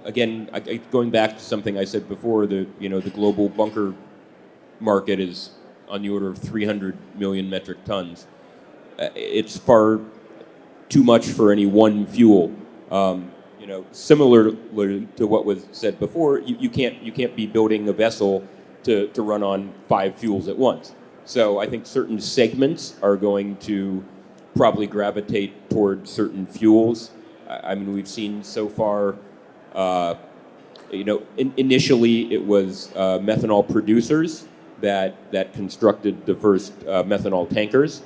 again, going back to something I said before, the global bunker market is on the order of 300 million metric tons. It's far too much for any one fuel. Similar to what was said before, you can't be building a vessel to run on 5 fuels at once. So I think certain segments are going to probably gravitate toward certain fuels. I mean, we've seen so far, initially it was methanol producers that constructed the first methanol tankers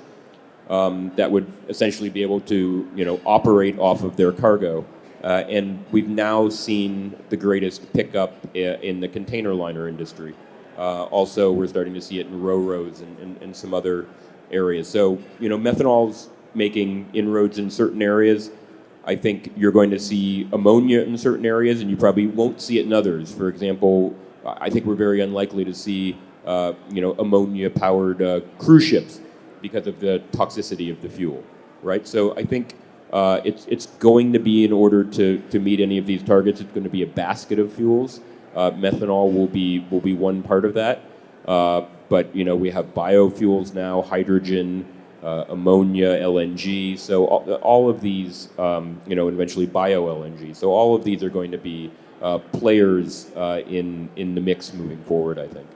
that would essentially be able to, operate off of their cargo. And we've now seen the greatest pickup in the container liner industry. Also, we're starting to see it in ro-ros and some other areas. So, methanol's making inroads in certain areas. I think you're going to see ammonia in certain areas, and you probably won't see it in others. For example, I think we're very unlikely to see, ammonia-powered cruise ships because of the toxicity of the fuel, right? So I think it's going to be, in order to meet any of these targets, it's going to be a basket of fuels. Methanol will be one part of that, but we have biofuels now, hydrogen, ammonia, LNG. So all of these, eventually bio-LNG. So all of these are going to be players in the mix moving forward, I think.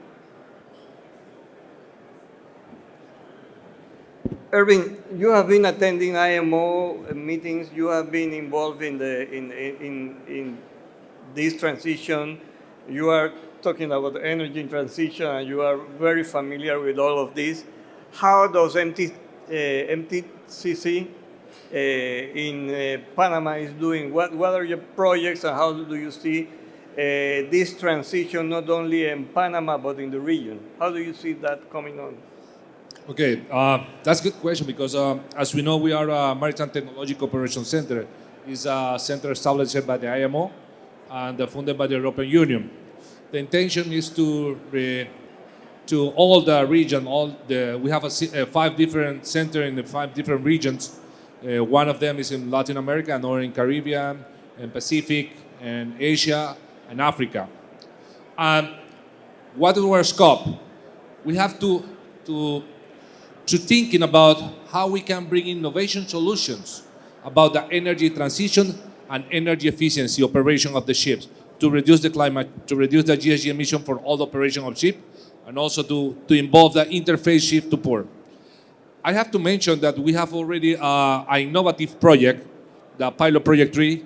Erwin, you have been attending IMO meetings. You have been involved in this transition. You are talking about energy transition, and you are very familiar with all of this. How does MTCC in Panama is doing? What are your projects, and how do you see this transition not only in Panama but in the region? How do you see that coming on? Okay, that's a good question because as we know, we are a Maritime Technology Cooperation Center. It's a center established by the IMO and funded by the European Union. The intention is to all the region, we have 5 different centers in the 5 different regions. One of them is in Latin America, another in Caribbean, and Pacific, and Asia, and Africa. And what is our scope? We have to thinking about how we can bring innovation solutions about the energy transition and energy efficiency operation of the ships to reduce the climate, to reduce the GHG emission for all the operation of ship, and also to involve the interface ship to port. I have to mention that we have already an innovative project, the Pilot Project 3.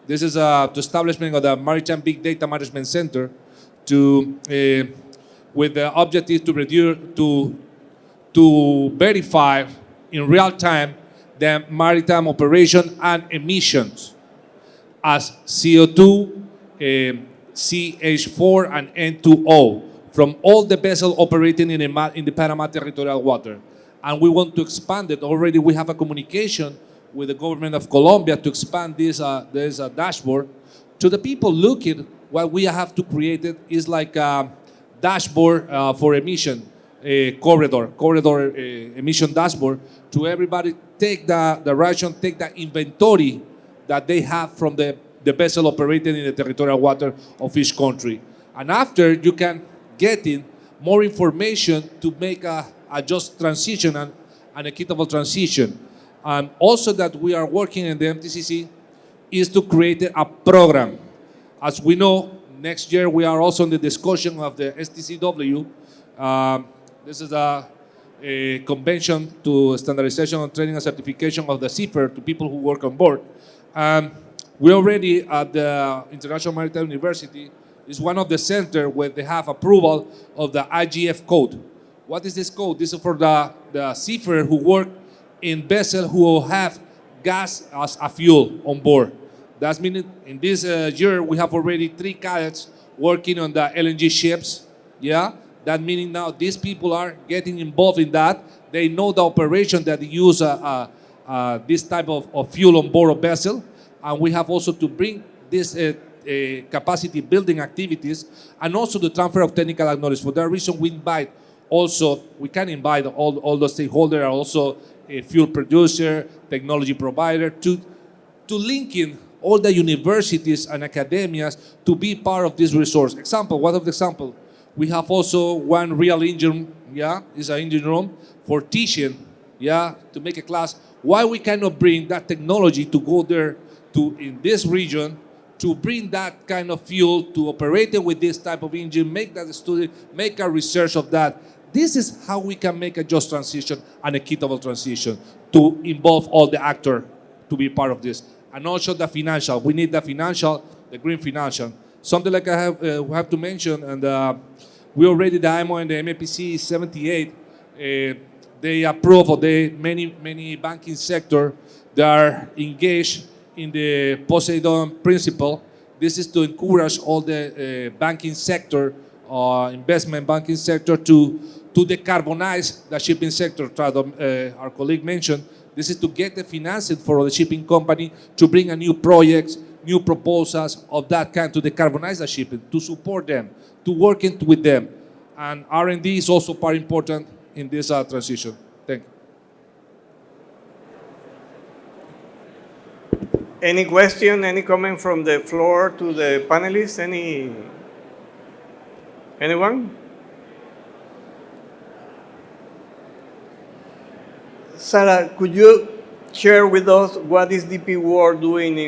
This is the establishment of the Maritime Big Data Management Center with the objective to reduce, to verify in real time the maritime operation and emissions as CO2, CH4, and N2O from all the vessels operating in the Panama territorial water. And we want to expand it. Already we have a communication with the government of Colombia to expand this dashboard. To the people looking, what we have to create it is like a dashboard for emission. corridor emission dashboard to everybody take the ration, take the inventory that they have from the vessel operating in the territorial water of each country. And after, you can get in more information to make a just transition and an equitable transition. And also that we are working in the MTCC is to create a program. As we know, next year we are also in the discussion of the STCW. This is a convention to standardization on training and certification of the seafarer to people who work on board. We already at the International Maritime University is one of the centers where they have approval of the IGF code. What is this code? This is for the seafarer who work in vessels who have gas as a fuel on board. That's meaning in this year we have already 3 cadets working on the LNG ships. Yeah, that meaning now these people are getting involved in that. They know the operation that they use this type of fuel on board a vessel, and we have also to bring this capacity building activities and also the transfer of technical knowledge. For that reason, we can invite all the stakeholders, also a fuel producer, technology provider, to link in all the universities and academias to be part of this resource. One of the example, we have also one real engine, is an engine room for teaching, to make a class. Why we cannot bring that technology to go there in this region to bring that kind of fuel to operate it with this type of engine, make that study, make a research of that. This is how we can make a just transition and equitable transition to involve all the actors to be part of this. And also the financial. We need the financial, the green financial. Something like we have to mention, and we already, the IMO and the MAPC 78, they approve of many banking sector that are engaged in the Poseidon principle. This is to encourage all the banking sector, investment banking sector to decarbonize the shipping sector. Our colleague mentioned, this is to get the financing for the shipping company to bring a new projects, new proposals of that kind to decarbonize the shipping, to support them, to work with them. And R&D is also part important in this transition. Thank you. Any question, any comment from the floor to the panelists? Anyone? Sarah, could you share with us what is DP World doing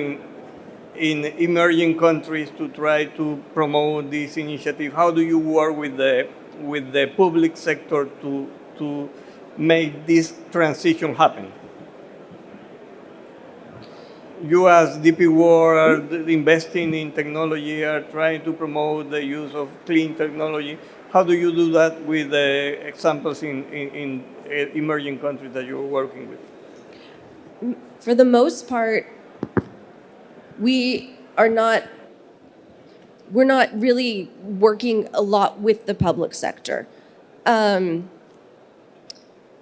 in emerging countries to try to promote this initiative? How do you work with the public sector to make this transition happen? You as DP World are investing in technology, are trying to promote the use of clean technology. How do you do that with the examples in emerging countries that you're working with? For the most part, we're not really working a lot with the public sector. My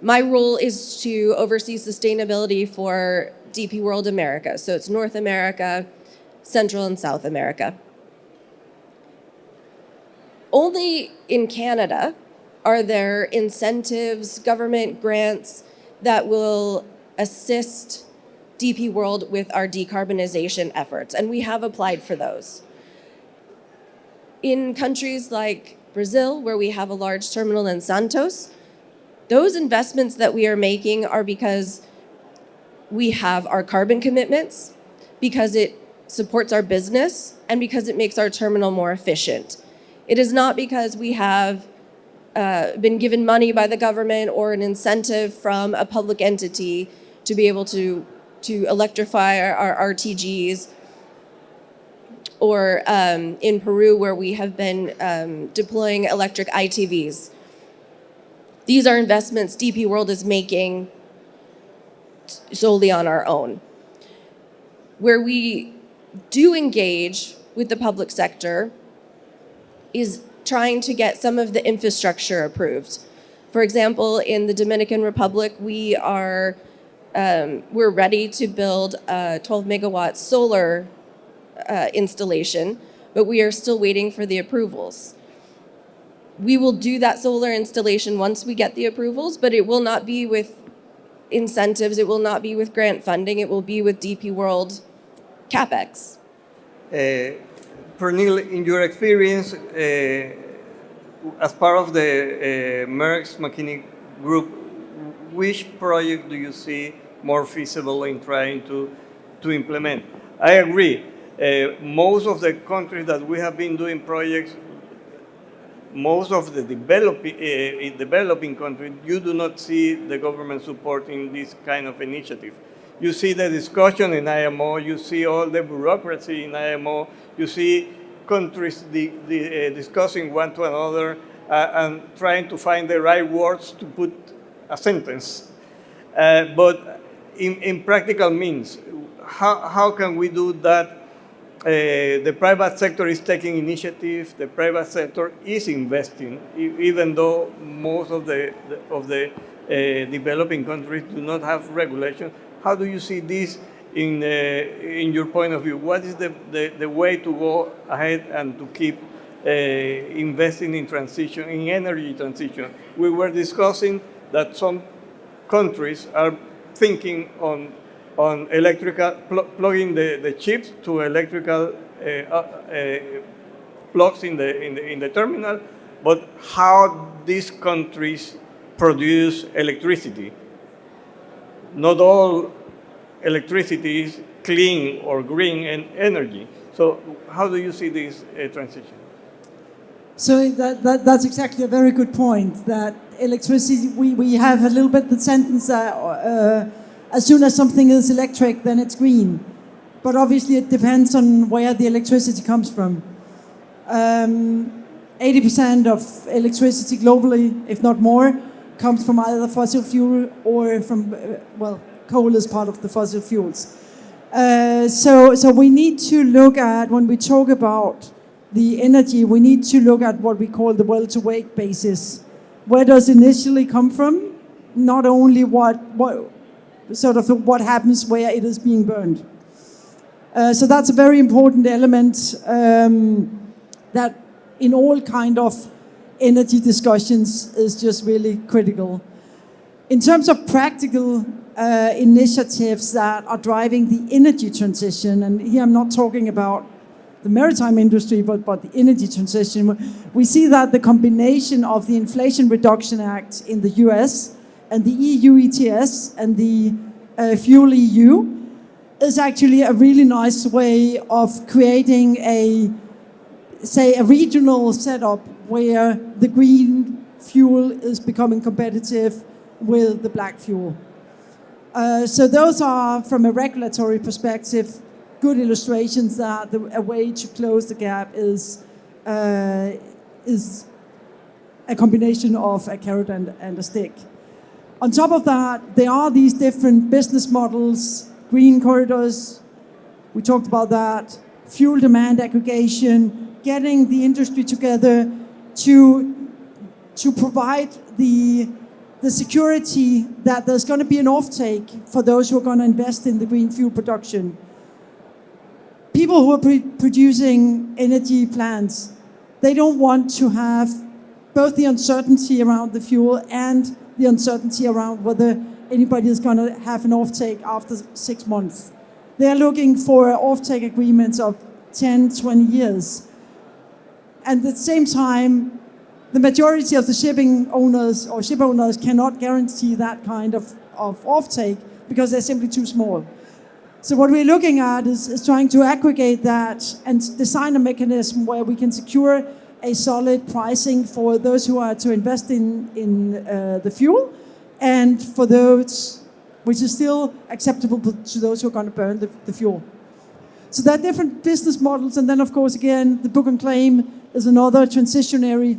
role is to oversee sustainability for DP World America. So it's North America, Central and South America. Only in Canada are there incentives, government grants that will assist DP World with our decarbonization efforts, and we have applied for those. In countries like Brazil, where we have a large terminal in Santos, those investments that we are making are because we have our carbon commitments, because it supports our business, and because it makes our terminal more efficient. It is not because we have been given money by the government or an incentive from a public entity to be able to electrify our RTGs, or in Peru, where we have been deploying electric ITVs. These are investments DP World is making solely on our own. Where we do engage with the public sector is trying to get some of the infrastructure approved. For example, in the Dominican Republic, we're ready to build a 12 megawatt solar installation, but we are still waiting for the approvals. we will do that solar installation once we get the approvals, but it will not be with incentives, it will not be with grant funding, it will be with DP World CapEx. Pernil, in your experience, as part of the Merck's McKinney Group, which project do you see more feasible in trying to implement? I agree. Most of the countries that we have been doing projects, most of the developing countries, you do not see the government supporting this kind of initiative. You see the discussion in IMO, you see all the bureaucracy in IMO, you see countries discussing one to another and trying to find the right words to put a sentence. But in practical means, how can we do that? The private sector is taking initiative. The private sector is investing, even though most of the developing countries do not have regulation. How do you see this in your point of view? What is the way to go ahead and to keep investing in transition, in energy transition? We were discussing that some countries are thinking on electrical, plugging the chips to electrical plugs in the terminal, but how these countries produce electricity. Not all electricity is clean or green energy. So how do you see this transition? So that's exactly a very good point, that electricity, we have a little bit the sentence that as soon as something is electric, then it's green. But obviously it depends on where the electricity comes from. 80% of electricity globally, if not more, comes from either fossil fuel or from, coal is part of the fossil fuels. So we need to look at, when we talk about the energy, we need to look at what we call the well-to-wake basis. Where does it initially come from? Not only what happens where it is being burned. So that's a very important element that in all kind of energy discussions is just really critical. In terms of practical initiatives that are driving the energy transition, and here I'm not talking about the maritime industry, but the energy transition, we see that the combination of the Inflation Reduction Act in the US and the EU ETS and the Fuel EU is actually a really nice way of creating a regional setup where the green fuel is becoming competitive with the black fuel. So those are, from a regulatory perspective, good illustrations that a way to close the gap is a combination of a carrot and a stick. On top of that, there are these different business models, green corridors, we talked about that, fuel demand aggregation, getting the industry together to provide the security that there's going to be an offtake for those who are going to invest in the green fuel production. People who are producing energy plants, they don't want to have both the uncertainty around the fuel and the uncertainty around whether anybody is going to have an offtake after 6 months. They're looking for offtake agreements of 10, 20 years. And at the same time, the majority of the shipping owners or ship owners cannot guarantee that kind of offtake because they're simply too small. So what we're looking at is trying to aggregate that and design a mechanism where we can secure a solid pricing for those who are to invest in the fuel, and for those which is still acceptable to those who are going to burn the fuel. So there are different business models, and then of course again the book and claim is another transitionary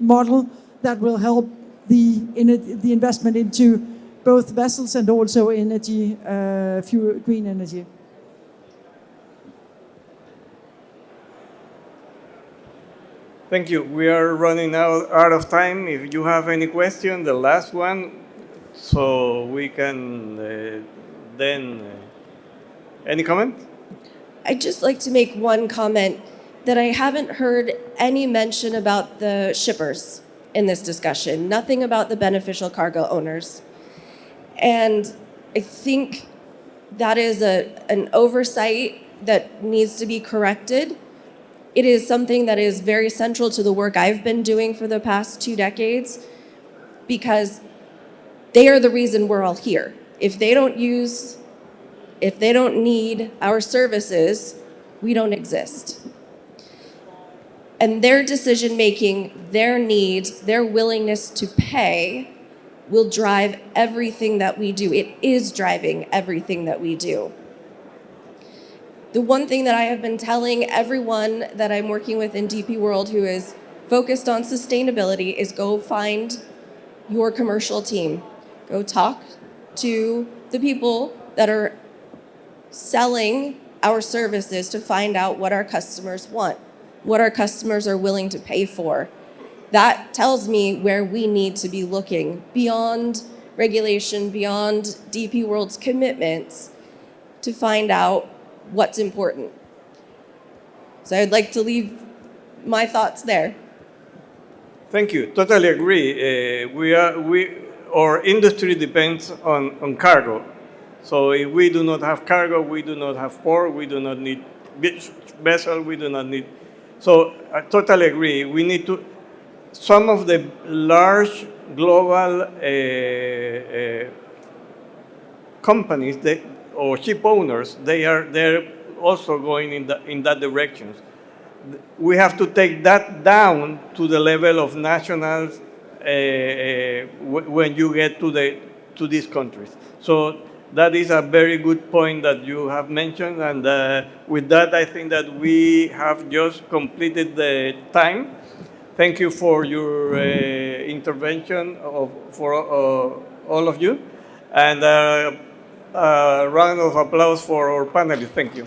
model that will help the investment into both vessels and also energy, green energy. Thank you. We are running out of time. If you have any question, the last one, so we can then. Any comment? I'd just like to make one comment. that I haven't heard any mention about the shippers in this discussion, nothing about the beneficial cargo owners. And I think that is an oversight that needs to be corrected. It is something that is very central to the work I've been doing for the past 2 decades, because they are the reason we're all here. If they don't need our services, we don't exist. And their decision making, their needs, their willingness to pay will drive everything that we do. It is driving everything that we do. The one thing that I have been telling everyone that I'm working with in DP World who is focused on sustainability is go find your commercial team. Go talk to the people that are selling our services to find out what our customers want, what our customers are willing to pay for. That tells me where we need to be looking beyond regulation, beyond DP World's commitments, to find out what's important. So I'd like to leave my thoughts there. Thank you. Totally agree. Our industry depends on cargo. So if we do not have cargo, we do not have port, we do not need beach vessel, we do not need. So I totally agree. We need to. Some of the large global companies or ship owners, they're also going in that direction. We have to take that down to the level of nationals when you get to these countries. So that is a very good point that you have mentioned, and with that, I think that we have just completed the time. Thank you for your intervention for all of you, and a round of applause for our panelists. Thank you.